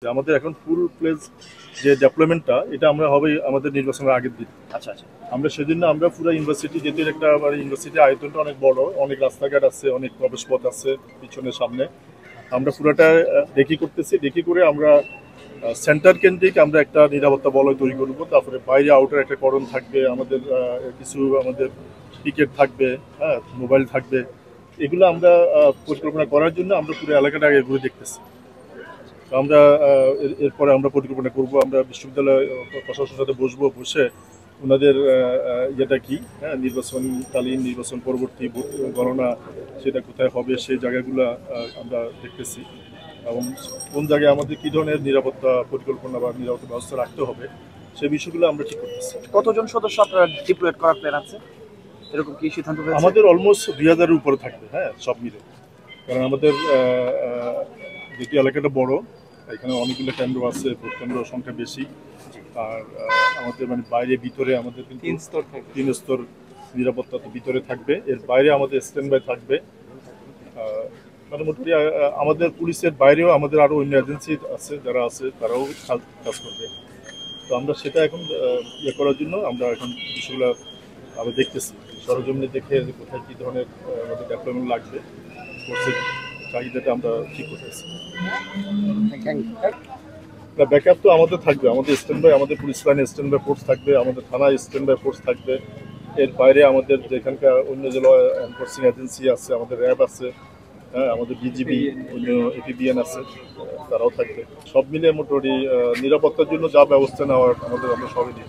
আমাদের এখন ফুল প্লেজ যে ডেভেলপমেন্টটা এটা আমরা হবে আমাদের নির্বাচনের আগের দিন। আচ্ছা আচ্ছা। আমরা সেজন্য আমরা পুরো ইউনিভার্সিটি যেহেতু একটা ইউনিভার্সিটি আয়তনটা অনেক বড়, অনেক রাস্তাঘাট আছে, অনেক প্রবেশপথ আছে পিছনের সামনে। আমরা পুরোটা দেখি করতেছি, দেখি করে আমরা সেন্টার কেন্দ্রিক আমরা একটা নিরাপত্তা বলয় তৈরি করবো। তারপরে বাইরে আউটার একটা করণ থাকবে, আমাদের কিছু আমাদের টিকেট থাকবে, হ্যাঁ, মোবাইল থাকবে। এগুলো আমরা পরিকল্পনা করার জন্য আমরা পুরো এলাকাটা আগে ঘুরে দেখতেছি। তো আমরা এরপরে আমরা পরিকল্পনা করব, আমরা বিশ্ববিদ্যালয় প্রশাসনের সাথে বসবো, বসে ওনাদের ইয়েটা কি, হ্যাঁ, নির্বাচনকালীন নির্বাচন পরবর্তী ভোট গণনা সেটা কোথায় হবে সেই জায়গাগুলো আমরা দেখতেছি, এবং কোন জায়গায় আমাদের কী ধরনের নিরাপত্তা পরিকল্পনা বা নিরাপত্তা ব্যবস্থা রাখতে হবে সেই বিষয়গুলো আমরা ঠিক করতেছি। কতজন সদস্য আপনারা ডিপ্লয়েড করার প্ল্যান আছে, এরকম কি সিদ্ধান্ত হয়েছে? আমাদের অলমোস্ট 2000-এর উপরে থাকবে, হ্যাঁ, সব মিলে। কারণ আমাদের যেহেতু এলাকাটা বড়, এখানে অনেকগুলো কেন্দ্র আছে, ভোট কেন্দ্র সংখ্যা বেশি। আর আমাদের মানে বাইরে ভিতরে আমাদের কিন্তু 3 স্তর নিরাপত্তা তো ভিতরে থাকবে, এর বাইরে আমাদের স্ট্যান্ড বাই থাকবে। মানে মোটামুটি আমাদের পুলিশের বাইরেও আমাদের আরও অন্য এজেন্সি আছে, যারা আছে তারাও কাজ করবে। তো আমরা সেটা এখন ইয়ে করার জন্য আমরা এখন বিষয়গুলো আমরা দেখতেছি, সরজমিনে দেখে যে কোথায় কী ধরনের আমাদের ডেভেলপমেন্ট লাগবে, কোর্সের চাহিদাটা আমরা ঠিক করতেছি। ব্যাকআপ তো আমাদের থাকবে, আমাদের স্ট্যান্ড বাই, আমাদের পুলিশ লাইনে স্ট্যান্ড বাই ফোর্স থাকবে, আমাদের থানায় স্ট্যান্ড বাই ফোর্স থাকবে। এর বাইরে আমাদের যেখানকার অন্য যে ল এনফোর্সিং এজেন্সি আছে, আমাদের র্যাব আছে, হ্যাঁ, আমাদের বিজিবি, অন্য এপিবিএন আছে, তারাও থাকবে। সব মিলিয়ে মোটামুটি নিরাপত্তার জন্য যা ব্যবস্থা নেওয়ার আমাদের আমরা সবই নিই।